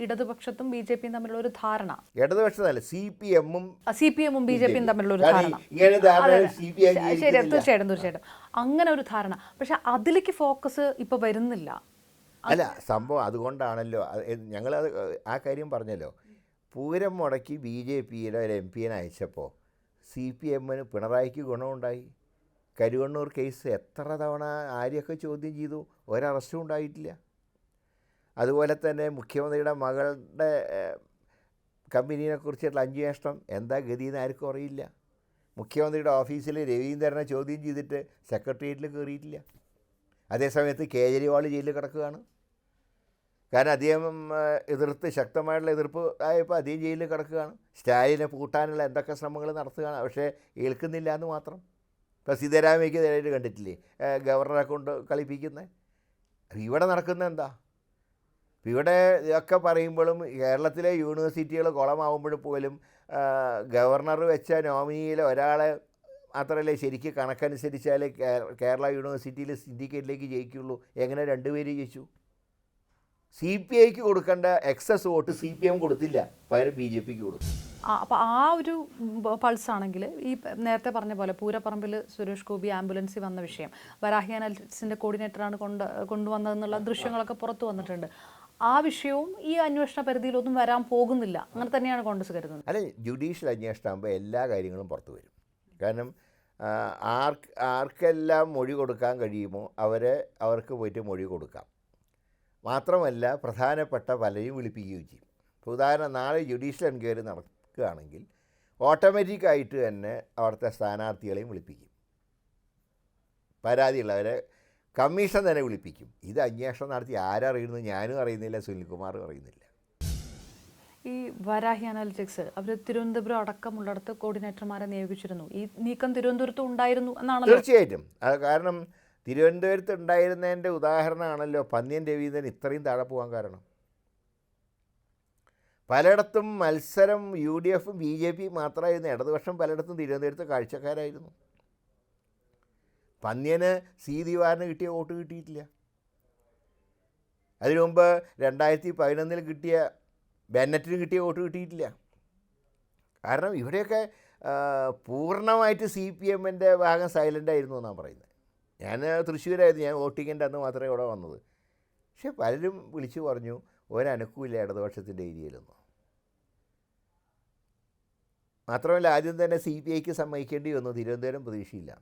ഇടതുപക്ഷത്തും BJPയും തമ്മിലുള്ള ഒരു ധാരണ. ഇടതുപക്ഷത്തല്ല, CPM-ഉം BJPയും തമ്മിലുള്ള ഒരു ധാരണ. ശരി, തീർച്ചയായിട്ടും അങ്ങനെ ഒരു ധാരണ. പക്ഷെ അതിലേക്ക് ഫോക്കസ് ഇപ്പോൾ വരുന്നില്ല. അല്ല, സംഭവം അതുകൊണ്ടാണല്ലോ ഞങ്ങളത് ആ കാര്യം പറഞ്ഞല്ലോ. പൂരം മുടക്കി BJPയുടെ ഒരു MP-നെ അയച്ചപ്പോൾ CPM-ന് പിണറായിക്ക് ഗുണമുണ്ടായി. കരുവണ്ണൂർ കേസ് എത്ര തവണ ആരെയൊക്കെ ചോദ്യം ചെയ്തു, ഒരറസ്റ്റും ഉണ്ടായിട്ടില്ല. അതുപോലെ തന്നെ മുഖ്യമന്ത്രിയുടെ മകളുടെ കമ്പനീനെക്കുറിച്ചുള്ള അന്വേഷണം എന്താ ഗതിയെന്ന് ആർക്കും അറിയില്ല. മുഖ്യമന്ത്രിയുടെ ഓഫീസിൽ രവീന്ദ്രനെ ചോദ്യം ചെയ്തിട്ട് സെക്രട്ടേറിയറ്റിൽ കയറിയിട്ടില്ല. അതേസമയത്ത് കേജ്രിവാൾ ജയിലിൽ കിടക്കുകയാണ്. കാരണം അദ്ദേഹം ശക്തമായിട്ടുള്ള എതിർപ്പ് ആയപ്പോൾ അദ്ദേഹം ജയിലിൽ കിടക്കുകയാണ്. സ്റ്റാലിനെ പൂട്ടാനുള്ള എന്തൊക്കെ ശ്രമങ്ങൾ നടത്തുകയാണ്, പക്ഷേ ഏൽക്കുന്നില്ല എന്ന് മാത്രം. ഇപ്പോൾ സിദ്ധരാമയ്ക്ക് നേരിട്ട് കണ്ടിട്ടില്ലേ ഗവർണറെ കൊണ്ട് കളിപ്പിക്കുന്നത്? ഇവിടെ നടക്കുന്നത് എന്താ? ഇവിടെ ഇതൊക്കെ പറയുമ്പോഴും കേരളത്തിലെ യൂണിവേഴ്സിറ്റികൾ കുളമാവുമ്പോഴും പോലും ഗവർണർ വെച്ച നോമിനിയിൽ ഒരാളെ മാത്രമല്ലേ ശരിക്കും കണക്കനുസരിച്ചാൽ കേരള യൂണിവേഴ്സിറ്റിയിൽ സിൻഡിക്കേറ്റിലേക്ക് ജയിക്കുള്ളൂ. എങ്ങനെ രണ്ടുപേര് ജയിച്ചു? CPIക്ക് കൊടുക്കേണ്ട എക്സസ് വോട്ട് CPM കൊടുത്തില്ല, പകരം BJPക്ക് കൊടുത്തു. അപ്പോൾ ആ ഒരു പൾസാണെങ്കിൽ ഈ നേരത്തെ പറഞ്ഞ പോലെ പൂരപ്പറമ്പിൽ സുരേഷ് ഗോപി ആംബുലൻസിൽ വന്ന വിഷയം വരാഹി അനാലിറ്റിക്സിൻ്റെ കോർഡിനേറ്ററാണ് കൊണ്ടുവന്നതെന്നുള്ള ദൃശ്യങ്ങളൊക്കെ പുറത്തു വന്നിട്ടുണ്ട്. ആ വിഷയവും ഈ അന്വേഷണ പരിധിയിലൊന്നും വരാൻ പോകുന്നില്ല. അങ്ങനെ തന്നെയാണ് കോൺഗ്രസ് കരുതുന്നത്. അല്ല, ജുഡീഷ്യൽ അന്വേഷണമാകുമ്പോൾ എല്ലാ കാര്യങ്ങളും പുറത്തു വരും. കാരണം ആർക്കെല്ലാം മൊഴി കൊടുക്കാൻ കഴിയുമോ അവർക്ക് പോയിട്ട് മൊഴി കൊടുക്കാം. മാത്രമല്ല പ്രധാനപ്പെട്ട പലരെയും വിളിപ്പിക്കുകയും ചെയ്യും. ഇപ്പോൾ ഉദാഹരണം, നാളെ ജുഡീഷ്യൽ എൻക്വയറി നടക്കുകയാണെങ്കിൽ ഓട്ടോമാറ്റിക്കായിട്ട് തന്നെ അവിടുത്തെ സ്ഥാനാർത്ഥികളെയും വിളിപ്പിക്കും. പരാതിയുള്ളവരെ കമ്മീഷൻ തന്നെ വിളിപ്പിക്കും. ഇത് അന്വേഷണം നടത്തി ആരറിയുന്നു? ഞാനും അറിയുന്നില്ല, സുനിൽകുമാറും അറിയുന്നില്ല. ഈ വരാഹി അനാലിറ്റിക്സ് അവർ തിരുവനന്തപുരം അടക്കമുള്ളിടത്ത് കോർഡിനേറ്റർമാരെ നിയോഗിച്ചിരുന്നു. ഈ നീക്കം തിരുവനന്തപുരത്തും ഉണ്ടായിരുന്നു എന്നാണ്. തീർച്ചയായിട്ടും. അത് കാരണം തിരുവനന്തപുരത്ത് ഉണ്ടായിരുന്നതിൻ്റെ ഉദാഹരണമാണല്ലോ പന്ന്യൻ രവീന്ദ്രൻ ഇത്രയും താഴെ പോകാൻ കാരണം. പലയിടത്തും മത്സരം UDFും BJPയും മാത്രമായിരുന്നു. ഇടതുപക്ഷം പലയിടത്തും തിരുവനന്തപുരത്ത് കാഴ്ചക്കാരായിരുന്നു. പന്ന്യന് ദിവാറിന് കിട്ടിയ വോട്ട് കിട്ടിയിട്ടില്ല. അതിനു മുമ്പ് 2011 കിട്ടിയ ബെന്നറ്റിന് കിട്ടിയ വോട്ട് കിട്ടിയിട്ടില്ല. കാരണം ഇവിടെയൊക്കെ പൂർണ്ണമായിട്ട് CPM-ൻ്റെ ഭാഗം സൈലൻ്റായിരുന്നു എന്നാണ് പറയുന്നത്. ഞാൻ തൃശ്ശൂരായിരുന്നു, ഞാൻ വോട്ടിങ്ങിൻ്റെ അന്ന് മാത്രമേ ഇവിടെ വന്നത്. പക്ഷെ പലരും വിളിച്ചു പറഞ്ഞു ഒരനക്കുമില്ല ഇടതുപക്ഷത്തിൻ്റെ ഏരിയയിലൊന്നും. മാത്രമല്ല ആദ്യം തന്നെ CPIക്ക് സമ്മതിക്കേണ്ടി വന്നു, തിരുവനന്തപുരം പ്രതീക്ഷയില്ല.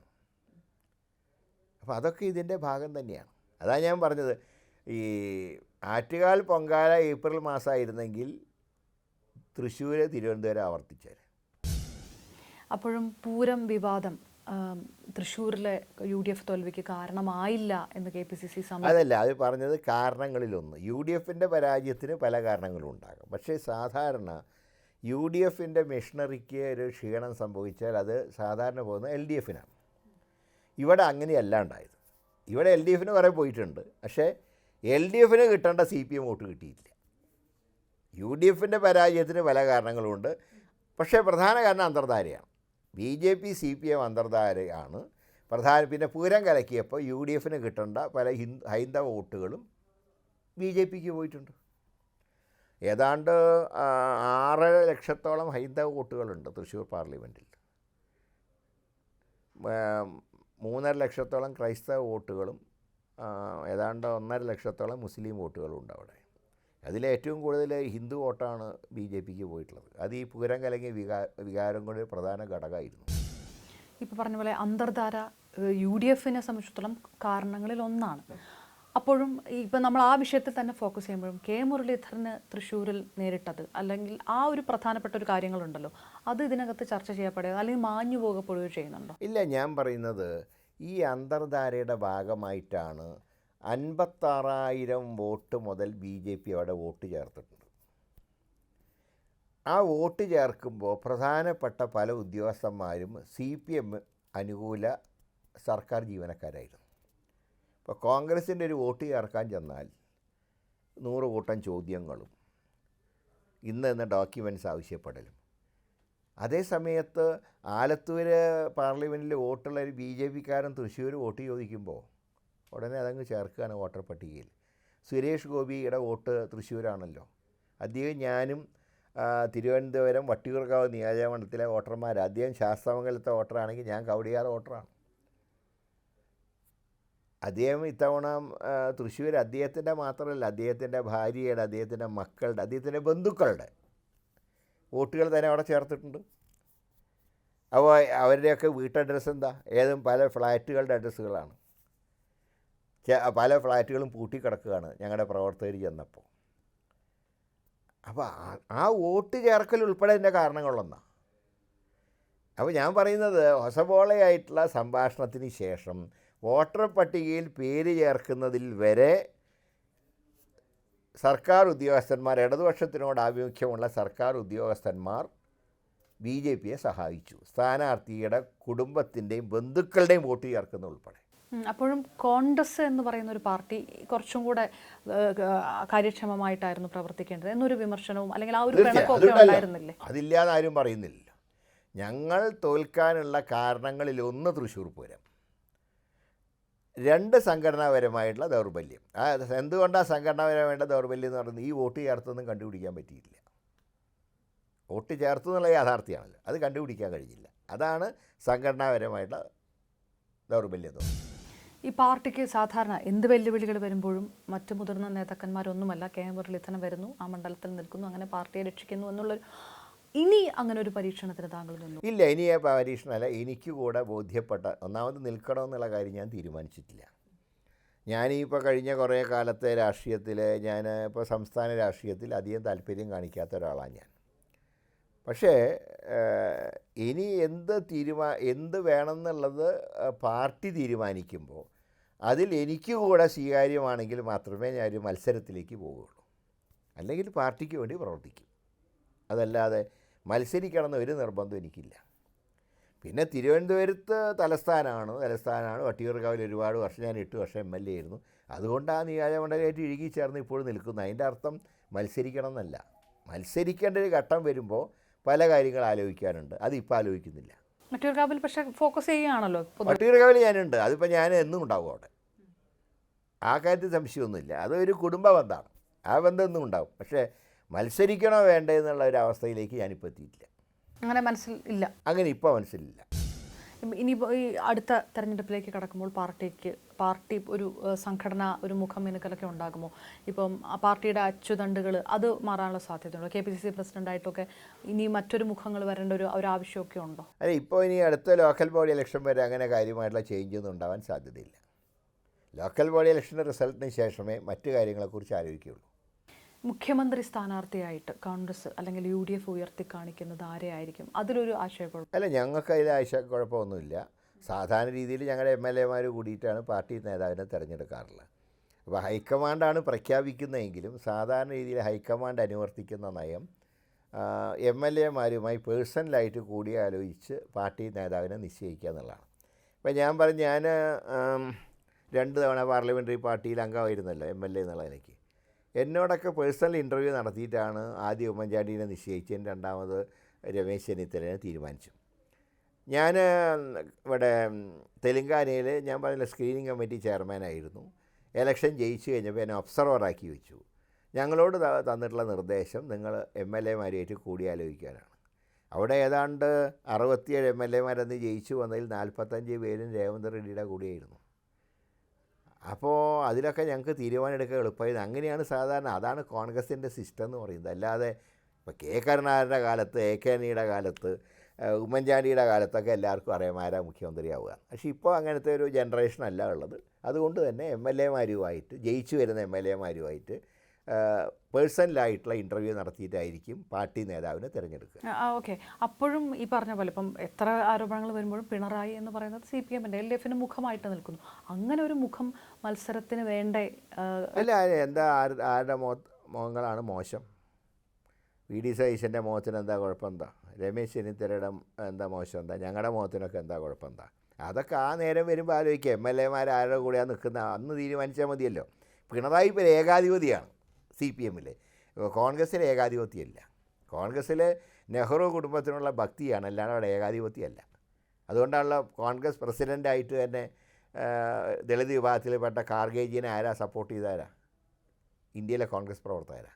അപ്പോൾ അതൊക്കെ ഇതിൻ്റെ ഭാഗം തന്നെയാണ്. അതാണ് ഞാൻ പറഞ്ഞത്, ഈ ആറ്റുകാൽ പൊങ്കാല ഏപ്രിൽ മാസമായിരുന്നെങ്കിൽ തൃശ്ശൂർ തിരുവനന്തപുരം ആവർത്തിച്ചേരെ. അപ്പോഴും പൂരം വിവാദം തൃശ്ശൂരിലെ UDF തോൽവിക്ക് കാരണമായില്ല എന്ന് KPCC അതല്ല, അത് പറഞ്ഞത് കാരണങ്ങളിലൊന്ന്. UDFൻ്റെ പരാജയത്തിന് പല കാരണങ്ങളും ഉണ്ടാകും. പക്ഷേ സാധാരണ UDFൻ്റെ മിഷണറിക്ക് ഒരു ക്ഷീണം സംഭവിച്ചാൽ അത് സാധാരണ പോകുന്നത് LDFനാണ്. ഇവിടെ അങ്ങനെയല്ല ഉണ്ടായത്. ഇവിടെ LDFന് കുറേ പോയിട്ടുണ്ട്, പക്ഷേ LDFന് കിട്ടേണ്ട CPM വോട്ട് കിട്ടിയില്ല. UDFൻ്റെ പരാജയത്തിന് പല കാരണങ്ങളുമുണ്ട്. പക്ഷേ പ്രധാന കാരണം അന്തർധാരയാണ്. BJP CPM അന്തർധാരയാണ് പിന്നെ പൂരം കലക്കിയപ്പോൾ UDFന് കിട്ടേണ്ട പല ഹൈന്ദവ വോട്ടുകളും BJPക്ക് പോയിട്ടുണ്ട്. ഏതാണ്ട് 6 ലക്ഷത്തോളം ഹൈന്ദവ വോട്ടുകളുണ്ട് തൃശ്ശൂർ പാർലമെൻറ്റിൽ. 3.5 ലക്ഷത്തോളം ക്രൈസ്തവ വോട്ടുകളും ഏതാണ്ട് 1.5 ലക്ഷത്തോളം മുസ്ലിം വോട്ടുകളും ഉണ്ട് അവിടെ. അതിലേറ്റവും കൂടുതൽ ഹിന്ദു വോട്ടാണ് BJPക്ക് പോയിട്ടുള്ളത്. അത് ഈ പൂരം കലങ്ങിയ വികാരം കൊണ്ട് ഒരു പ്രധാന ഘടകമായിരുന്നു. ഇപ്പോൾ പറഞ്ഞ പോലെ അന്തർധാര UDFനെ സംബന്ധിച്ചിടത്തോളം കാരണങ്ങളിൽ ഒന്നാണ്. അപ്പോഴും ഇപ്പം നമ്മൾ ആ വിഷയത്തിൽ തന്നെ ഫോക്കസ് ചെയ്യുമ്പോഴും മുരളീധരന് തൃശ്ശൂരിൽ നേരിട്ടത് അല്ലെങ്കിൽ ആ ഒരു പ്രധാനപ്പെട്ട ഒരു കാര്യങ്ങളുണ്ടല്ലോ, അത് ഇതിനകത്ത് ചർച്ച ചെയ്യപ്പെടുകയോ അല്ലെങ്കിൽ മാഞ്ഞു പോകപ്പെടുകയോ ചെയ്യുന്നുണ്ടോ? ഇല്ല, ഞാൻ പറയുന്നത് ഈ അന്തർധാരയുടെ ഭാഗമായിട്ടാണ് 56,000 വോട്ട് മുതൽ BJP അവിടെ വോട്ട് ചേർത്തിട്ടുണ്ട്. ആ വോട്ട് ചേർക്കുമ്പോൾ പ്രധാനപ്പെട്ട പല ഉദ്യോഗസ്ഥന്മാരും CPM അനുകൂല സർക്കാർ ജീവനക്കാരായിരുന്നു. ഇപ്പോൾ കോൺഗ്രസിൻ്റെ ഒരു വോട്ട് ചേർക്കാൻ ചെന്നാൽ 100 കൂട്ടം ചോദ്യങ്ങളും ഇന്ന് ഡോക്യുമെൻറ്റ്സ് ആവശ്യപ്പെടലും. അതേ സമയത്ത് ആലത്തൂർ പാർലമെൻറ്റിൽ വോട്ടുള്ള ഒരു BJP-കാരൻ തൃശ്ശൂർ വോട്ട് ചോദിക്കുമ്പോൾ ഉടനെ അതങ്ങ് ചേർക്കുകയാണ് വോട്ടർ പട്ടികയിൽ. സുരേഷ് ഗോപിയുടെ വോട്ട് തൃശ്ശൂരാണല്ലോ. അദ്ദേഹം ഞാനും തിരുവനന്തപുരം വട്ടിയൂർക്കാവ് നിയോജകമണ്ഡലത്തിലെ വോട്ടർമാർ. അദ്ദേഹം ശാസ്താമംഗലത്തെ വോട്ടറാണെങ്കിൽ ഞാൻ കവടിയാർ വോട്ടറാണ്. അദ്ദേഹം ഇത്തവണ തൃശ്ശൂർ അദ്ദേഹത്തിൻ്റെ മാത്രമല്ല, അദ്ദേഹത്തിൻ്റെ ഭാര്യയുടെ, അദ്ദേഹത്തിൻ്റെ മക്കളുടെ, അദ്ദേഹത്തിൻ്റെ ബന്ധുക്കളുടെ വോട്ടുകൾ തന്നെ അവിടെ ചേർത്തിട്ടുണ്ട്. അപ്പോൾ അവരുടെയൊക്കെ വീട്ടഡ്രസ്സ് എന്താ? ഏതും പല ഫ്ലാറ്റുകളുടെ അഡ്രസ്സുകളാണ്. പല ഫ്ലാറ്റുകളും പൂട്ടിക്കിടക്കുകയാണ് ഞങ്ങളുടെ പ്രവർത്തകർ ചെന്നപ്പോൾ. അപ്പോൾ ആ വോട്ട് ചേർക്കൽ ഉൾപ്പെടെ എൻ്റെ കാരണങ്ങളൊന്നാണ്. അപ്പോൾ ഞാൻ പറയുന്നത് ഹൊസബോളയായിട്ടുള്ള സംഭാഷണത്തിന് ശേഷം വോട്ടർ പട്ടികയിൽ പേര് ചേർക്കുന്നതിൽ വരെ സർക്കാർ ഉദ്യോഗസ്ഥന്മാർ, ഇടതുപക്ഷത്തിനോട് ആഭിമുഖ്യമുള്ള സർക്കാർ ഉദ്യോഗസ്ഥന്മാർ BJP-യെ സഹായിച്ചു. സ്ഥാനാർത്ഥിയുടെ കുടുംബത്തിൻ്റെയും ബന്ധുക്കളുടെയും വോട്ട് ചേർക്കുന്ന ഉൾപ്പെടെ. അപ്പോഴും കോൺഗ്രസ് എന്ന് പറയുന്ന ഒരു പാർട്ടി കുറച്ചും കൂടെ കാര്യക്ഷമമായിട്ടായിരുന്നു പ്രവർത്തിക്കേണ്ടത് എന്നൊരു വിമർശനവും അല്ലെങ്കിൽ ആ ഒരു പിണക്കമൊക്കെ ഉണ്ടായിരുന്നില്ലേ? അതില്ലാതെ ആരും പറയുന്നില്ല. ഞങ്ങൾ തോൽക്കാനുള്ള കാരണങ്ങളിലൊന്ന് തൃശ്ശൂർ പൂരം, 2 സംഘടനാപരമായിട്ടുള്ള ദൗർബല്യം. എന്തുകൊണ്ടാണ് സംഘടനാപരമായിട്ടുള്ള ദൗർബല്യം എന്ന് പറയുന്നത്? ഈ വോട്ട് ചേർത്തൊന്നും കണ്ടുപിടിക്കാൻ പറ്റിയില്ല. വോട്ട് ചേർത്തു എന്നുള്ള യാഥാർത്ഥ്യമാണല്ലോ, അത് കണ്ടുപിടിക്കാൻ കഴിഞ്ഞില്ല. അതാണ് സംഘടനാപരമായിട്ടുള്ള ദൗർബല്യം തോന്നുന്നത്. ഈ പാർട്ടിക്ക് സാധാരണ എന്ത് വെല്ലുവിളികൾ വരുമ്പോഴും മറ്റു മുതിർന്ന നേതാക്കന്മാരൊന്നുമല്ല, KM മുരളീധരൻ വരുന്നു, ആ മണ്ഡലത്തിൽ നിൽക്കുന്നു, അങ്ങനെ പാർട്ടിയെ രക്ഷിക്കുന്നു എന്നുള്ളൊരു. ഇനി അങ്ങനെ ഒരു പരീക്ഷണത്തിന് താങ്കൾ നിന്നു? ഇല്ല, ഇനി പരീക്ഷണമല്ല. എനിക്ക് കൂടെ ബോധ്യപ്പെട്ട ഒന്നാമത് നിൽക്കണമെന്നുള്ള കാര്യം ഞാൻ തീരുമാനിച്ചിട്ടില്ല. ഞാനിപ്പോൾ കഴിഞ്ഞ കുറേ കാലത്തെ രാഷ്ട്രീയത്തിൽ, ഞാൻ ഇപ്പോൾ സംസ്ഥാന രാഷ്ട്രീയത്തിൽ അധികം താല്പര്യം കാണിക്കാത്ത ഒരാളാണ് ഞാൻ. പക്ഷേ ഇനി എന്ത് വേണമെന്നുള്ളത് പാർട്ടി തീരുമാനിക്കുമ്പോൾ അതിൽ എനിക്ക് കൂടെ സ്വീകാര്യമാണെങ്കിൽ മാത്രമേ ഞാനൊരു മത്സരത്തിലേക്ക് പോവുകയുള്ളൂ. അല്ലെങ്കിൽ പാർട്ടിക്ക് വേണ്ടി പ്രവർത്തിക്കും. അതല്ലാതെ മത്സരിക്കണമെന്ന് ഒരു നിർബന്ധം എനിക്കില്ല. പിന്നെ തിരുവനന്തപുരത്ത് തലസ്ഥാനമാണ്. വട്ടിയൂർക്കാവിൽ ഒരുപാട് വർഷം, ഞാൻ 8 വർഷം MLA ആയിരുന്നു. അതുകൊണ്ട് ആ നിയോജകമണ്ഡലമായിട്ട് ഇഴുകി ചേർന്ന് ഇപ്പോഴും നിൽക്കുന്നു. അതിൻ്റെ അർത്ഥം മത്സരിക്കണം എന്നല്ല. മത്സരിക്കേണ്ട ഒരു ഘട്ടം വരുമ്പോൾ പല കാര്യങ്ങൾ ആലോചിക്കാനുണ്ട്. അതിപ്പോൾ ആലോചിക്കുന്നില്ല. വട്ടിയൂർക്കാവിൽ പക്ഷേ ഫോക്കസ് ചെയ്യുകയാണല്ലോ. വട്ടിയൂർക്കാവിൽ ഞാനുണ്ട്. അതിപ്പോൾ ഞാൻ എന്നും ഉണ്ടാവും അവിടെ. ആ കാര്യത്തിൽ സംശയമൊന്നുമില്ല. അതൊരു കുടുംബ ബന്ധമാണ്. ആ ബന്ധം എന്നും ഉണ്ടാവും. പക്ഷേ മത്സരിക്കണോ വേണ്ടേ എന്നുള്ള ഒരു അവസ്ഥയിലേക്ക് ഞാനിപ്പോൾ എത്തിയിട്ടില്ല. അങ്ങനെ മനസ്സിൽ ഇല്ല. അങ്ങനെ ഇപ്പോൾ മനസ്സിലില്ല. ഇനിയിപ്പോൾ ഈ അടുത്ത തെരഞ്ഞെടുപ്പിലേക്ക് കടക്കുമ്പോൾ പാർട്ടി ഒരു സംഘടന, ഒരു മുഖം മിനുക്കലൊക്കെ ഉണ്ടാകുമോ? ഇപ്പം ആ പാർട്ടിയുടെ അച്ചുതണ്ടുകൾ അത് മാറാനുള്ള സാധ്യതയുണ്ടോ? KPCC പ്രസിഡൻ്റായിട്ടൊക്കെ ഇനി മറ്റൊരു മുഖങ്ങൾ വരേണ്ട ഒരു ആവശ്യമൊക്കെ ഉണ്ടോ? അല്ല, ഇപ്പോൾ ഇനി അടുത്ത ലോക്കൽ ബോഡി ഇലക്ഷൻ വരെ അങ്ങനെ കാര്യമായിട്ടുള്ള ചേഞ്ച് ഒന്നും ഉണ്ടാവാൻ സാധ്യതയില്ല. ലോക്കൽ ബോഡി ഇലക്ഷൻ്റെ റിസൾട്ടിന് ശേഷമേ മറ്റു കാര്യങ്ങളെക്കുറിച്ച് ആലോചിക്കുകയുള്ളൂ. മുഖ്യമന്ത്രി സ്ഥാനാർത്ഥിയായിട്ട് കോൺഗ്രസ് അല്ലെങ്കിൽ UDF ഉയർത്തി കാണിക്കുന്നത് ആരെയായിരിക്കും? അതിലൊരു ആശയക്കുഴപ്പം? അല്ല, ഞങ്ങൾക്ക് അതിൽ ആശയക്കുഴപ്പമൊന്നുമില്ല. സാധാരണ രീതിയിൽ ഞങ്ങളുടെ MLA-മാർ കൂടിയിട്ടാണ് പാർട്ടി നേതാവിനെ തിരഞ്ഞെടുക്കാറുള്ളത്. അപ്പോൾ ഹൈക്കമാൻഡാണ് പ്രഖ്യാപിക്കുന്നതെങ്കിലും സാധാരണ രീതിയിൽ ഹൈക്കമാൻഡ് അനുവർത്തിക്കുന്ന നയം MLA-മാരുമായി പേഴ്സണലായിട്ട് കൂടിയാലോചിച്ച് പാർട്ടി നേതാവിനെ നിശ്ചയിക്കുക എന്നുള്ളതാണ്. ഇപ്പോൾ ഞാൻ 2 തവണ പാർലമെൻ്ററി പാർട്ടിയിൽ അംഗമായിരുന്നല്ലോ, MLA എന്നുള്ള നിലയ്ക്ക്. എന്നോടൊക്കെ പേഴ്സണൽ ഇൻ്റർവ്യൂ നടത്തിയിട്ടാണ് ആദ്യം ഉമ്മൻചാണ്ടീനെ നിശ്ചയിച്ചതിന്, രണ്ടാമത് രമേശ് ചെന്നിത്തലയെ തീരുമാനിച്ചു. ഞാൻ ഇവിടെ തെലങ്കാനയിൽ ഞാൻ പറഞ്ഞില്ല സ്ക്രീനിങ് കമ്മിറ്റി ചെയർമാനായിരുന്നു. ഇലക്ഷൻ ജയിച്ചു കഴിഞ്ഞപ്പോൾ എന്നെ ഒബ്സർവറാക്കി വെച്ചു. ഞങ്ങളോട് തന്നിട്ടുള്ള നിർദ്ദേശം നിങ്ങൾ MLA-മാരുമായിട്ട് കൂടിയാലോചിക്കാനാണ്. അവിടെ ഏതാണ്ട് 67 MLA-മാരെന്ന് ജയിച്ചു വന്നതിൽ 45 പേരും രേവന്ത് റെഡ്ഡിയുടെ കൂടിയായിരുന്നു. അപ്പോൾ അതിലൊക്കെ ഞങ്ങൾക്ക് തീരുമാനമെടുക്കാൻ എളുപ്പമായിരുന്നു. അങ്ങനെയാണ് സാധാരണ, അതാണ് കോൺഗ്രസിൻ്റെ സിസ്റ്റം എന്ന് പറയുന്നത്. അല്ലാതെ ഇപ്പോൾ കരുണാകരൻ്റെ കാലത്ത്, AK ആൻ്റണിയുടെ കാലത്ത്, ഉമ്മൻചാണ്ടിയുടെ കാലത്തൊക്കെ എല്ലാവർക്കും അറിയാം ആരാ മുഖ്യമന്ത്രിയാവുക. പക്ഷേ ഇപ്പോൾ അങ്ങനത്തെ ഒരു ജനറേഷനല്ല ഉള്ളത്. അതുകൊണ്ട് തന്നെ MLA-മാരുമായിട്ട്, ജയിച്ചു വരുന്ന MLA-മാരുമായിട്ട് പേഴ്സണലായിട്ടുള്ള ഇൻ്റർവ്യൂ നടത്തിയിട്ടായിരിക്കും പാർട്ടി നേതാവിനെ തിരഞ്ഞെടുക്കുക. ഓക്കെ. അപ്പോഴും ഈ പറഞ്ഞ പോലെ ഇപ്പം എത്ര ആരോപണങ്ങൾ വരുമ്പോഴും പിണറായി എന്ന് പറയുന്നത് CPM-ൻ്റെ LDF-ന് മുഖമായിട്ട് നിൽക്കുന്നു. അങ്ങനെ ഒരു മുഖം മത്സരത്തിന് വേണ്ടേ? അല്ല, എന്താ ആരുടെ മുഖങ്ങളാണ് മോശം? VD സതീശൻ്റെ മുഖത്തിന് എന്താ കുഴപ്പം? എന്താ രമേശ് ചെന്നിത്തലയുടെ എന്താ മോശം? എന്താ ഞങ്ങളുടെ മുഖത്തിനൊക്കെ എന്താ കുഴപ്പം? എന്താ അതൊക്കെ ആ നേരം വരുമ്പോൾ ആലോചിക്കുക. MLA-മാർ ആരുടെ കൂടെയാണ് നിൽക്കുന്നത് അന്ന് തീരുമാനിച്ചാൽ മതിയല്ലോ. പിണറായി ഇപ്പോൾ ഏകാധിപതിയാണ് CPM-ൽ. കോൺഗ്രസ്സിൽ ഏകാധിപത്യമല്ല. കോൺഗ്രസ്സിൽ നെഹ്റു കുടുംബത്തിനുള്ള ഭക്തിയാണ്, അല്ലാതെ അവിടെ ഏകാധിപത്യമല്ല. അതുകൊണ്ടാണല്ലോ കോൺഗ്രസ് പ്രസിഡൻ്റായിട്ട് തന്നെ ദളിത് വിഭാഗത്തിൽപ്പെട്ട ഖാർഗേജിനെ ആരാ സപ്പോർട്ട് ചെയ്താരാ? ഇന്ത്യയിലെ കോൺഗ്രസ് പ്രവർത്തകരാ.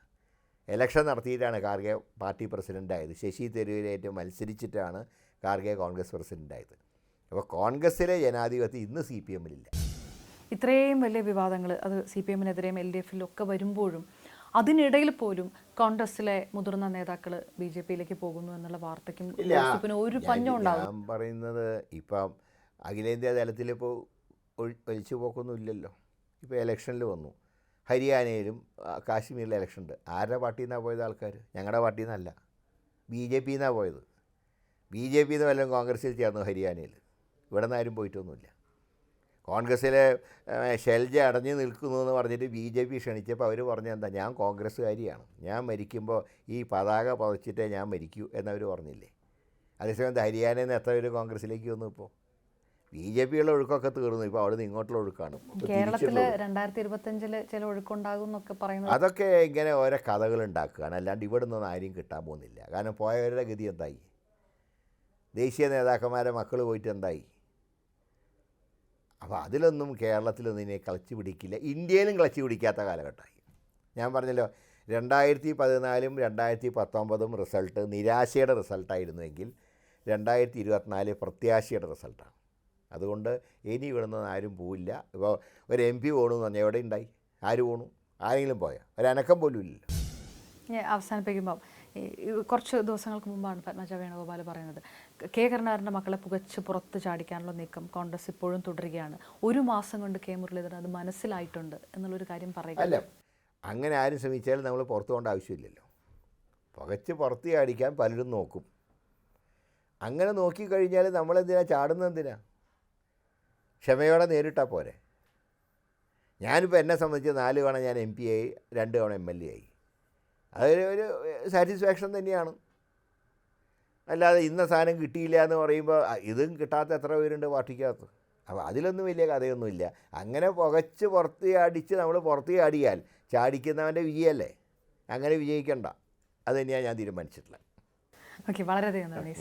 ഇലക്ഷൻ നടത്തിയിട്ടാണ് ഖാർഗെ പാർട്ടി പ്രസിഡൻ്റായത്. ശശി തരൂരായിട്ട് മത്സരിച്ചിട്ടാണ് ഖാർഗെ കോൺഗ്രസ് പ്രസിഡൻ്റായത്. അപ്പോൾ കോൺഗ്രസ്സിലെ ജനാധിപത്യം ഇന്ന് CPM-ലില്ല. ഇത്രയും വലിയ വിവാദങ്ങൾ അത് CPM-നെതിരെയും LDF-ലും ഒക്കെ വരുമ്പോഴും അതിനിടയിൽ പോലും കോൺഗ്രസ്സിലെ മുതിർന്ന നേതാക്കൾ BJP-യിലേക്ക് പോകുന്നു എന്നുള്ള വാർത്തയ്ക്കും ഒരു പഞ്ഞം ഉണ്ടാവും. ഞാൻ പറയുന്നത് ഇപ്പം അഖിലേന്ത്യാ തലത്തിലിപ്പോൾ ഒലിച്ചു പോക്കൊന്നും ഇല്ലല്ലോ. ഇപ്പോൾ ഇലക്ഷനിൽ വന്നു, ഹരിയാനയിലും കാശ്മീരിലെ ഇലക്ഷൻ ഉണ്ട്. ആരുടെ പാർട്ടിയിൽ നിന്നാണ് പോയത് ആൾക്കാർ? ഞങ്ങളുടെ പാർട്ടിയിൽ നിന്നല്ല, BJP-യിൽ നിന്നാണ് പോയത്. BJP-യിൽ നിന്ന് വല്ലതും കോൺഗ്രസ്സിൽ ചേർന്നു ഹരിയാനയിൽ? ഇവിടെ നിന്ന് ആരും പോയിട്ടൊന്നുമില്ല. കോൺഗ്രസ്സിലെ ഷെൽജ അടഞ്ഞു നിൽക്കുന്നു എന്ന് പറഞ്ഞിട്ട് BJP ക്ഷണിച്ചപ്പോൾ അവർ പറഞ്ഞത് എന്താ? ഞാൻ കോൺഗ്രസ്സുകാരിയാണ്, ഞാൻ മരിക്കുമ്പോൾ ഈ പതാക പതച്ചിട്ടേ ഞാൻ മരിക്കൂ എന്നവർ പറഞ്ഞില്ലേ. അതേസമയത്ത് ഹരിയാനയിൽ നിന്ന് എത്ര പേര് കോൺഗ്രസ്സിലേക്ക് വന്നു? ഇപ്പോൾ BJP-യുള്ള ഒഴുക്കൊക്കെ തീർന്നു, ഇപ്പോൾ അവിടെ നിന്ന് ഇങ്ങോട്ടുള്ള ഒഴുക്കാണ്. കേരളത്തിൽ 2025 ചില ഒഴുക്കുണ്ടാകും എന്നൊക്കെ പറയുന്നത് അതൊക്കെ ഇങ്ങനെ ഓരോ കഥകൾ ഉണ്ടാക്കുകയാണ്, അല്ലാണ്ട് ഇവിടെ നിന്നൊന്നും ആരും കിട്ടാൻ പോകുന്നില്ല. കാരണം പോയവരുടെ ഗതി എന്തായി? ദേശീയ നേതാക്കന്മാരെ മക്കൾ പോയിട്ട് എന്തായി? അപ്പോൾ അതിലൊന്നും കേരളത്തിലൊന്നും ഇനി ക്ലച്ച് പിടിക്കില്ല, ഇന്ത്യയിലും ക്ലച്ച് പിടിക്കാത്ത കാലഘട്ടമായി. ഞാൻ പറഞ്ഞല്ലോ, 2014-ഉം 2019-ഉം റിസൾട്ട് നിരാശയുടെ റിസൾട്ടായിരുന്നുവെങ്കിൽ 2024 പ്രത്യാശയുടെ റിസൾട്ടാണ്. അതുകൊണ്ട് ഇനി ഇവിടെ നിന്ന് ആരും പോവില്ല. ഇപ്പോൾ ഒരു MP പോകണമെന്ന് പറഞ്ഞാൽ എവിടെ ഉണ്ടായി? ആര് പോകണു? ആരെങ്കിലും പോയാൽ ഒരനക്കം പോലും ഇല്ലല്ലോ. അവസാനിപ്പിക്കുമ്പോൾ കുറച്ച് ദിവസങ്ങൾക്ക് മുമ്പാണ് പത്മജ വേണുഗോപാൽ പറയുന്നത് കെ കരുണാകരൻ്റെ മക്കളെ പുകച്ച് പുറത്ത് ചാടിക്കാനുള്ള നീക്കം കോൺഗ്രസ് ഇപ്പോഴും തുടരുകയാണ്. ഒരു മാസം കൊണ്ട് കെ മുരളീധരൻ അത് മനസ്സിലായിട്ടുണ്ട് എന്നുള്ളൊരു കാര്യം പറയുക. അല്ല, അങ്ങനെ ആരും ശ്രമിച്ചാലും നമ്മൾ പുറത്തു പോകേണ്ട ആവശ്യമില്ലല്ലോ. പുകച്ച് പുറത്ത് ചാടിക്കാൻ പലരും നോക്കും. അങ്ങനെ നോക്കിക്കഴിഞ്ഞാൽ നമ്മളെന്തിനാ ചാടുന്നതെന്തിനാ? ക്ഷമയോടെ നേരിട്ടാൽ പോരെ. ഞാനിപ്പോൾ എന്നെ സംബന്ധിച്ച് 4 തവണ ഞാൻ MP ആയി, 2 തവണ MLA ആയി. അതൊരു സാറ്റിസ്ഫാക്ഷൻ തന്നെയാണ്. അല്ലാതെ ഇന്ന സാധനം കിട്ടിയില്ല എന്ന് പറയുമ്പോൾ ഇതും കിട്ടാത്ത എത്ര പേരുണ്ട് പാർട്ടിക്കകത്ത്. അപ്പോൾ അതിലൊന്നും വലിയ കഥയൊന്നുമില്ല. അങ്ങനെ പുകച്ച് പുറത്ത് ചാടിച്ച് നമ്മൾ പുറത്ത് ചാടിയാൽ ചാടിക്കുന്നവൻ്റെ വിജയമല്ലേ, അങ്ങനെ വിജയിക്കണ്ട. അത് തന്നെയാണ് ഞാൻ തീരുമാനിച്ചിട്ടുള്ളത്. ഓക്കെ, വളരെയധികം നന്ദി.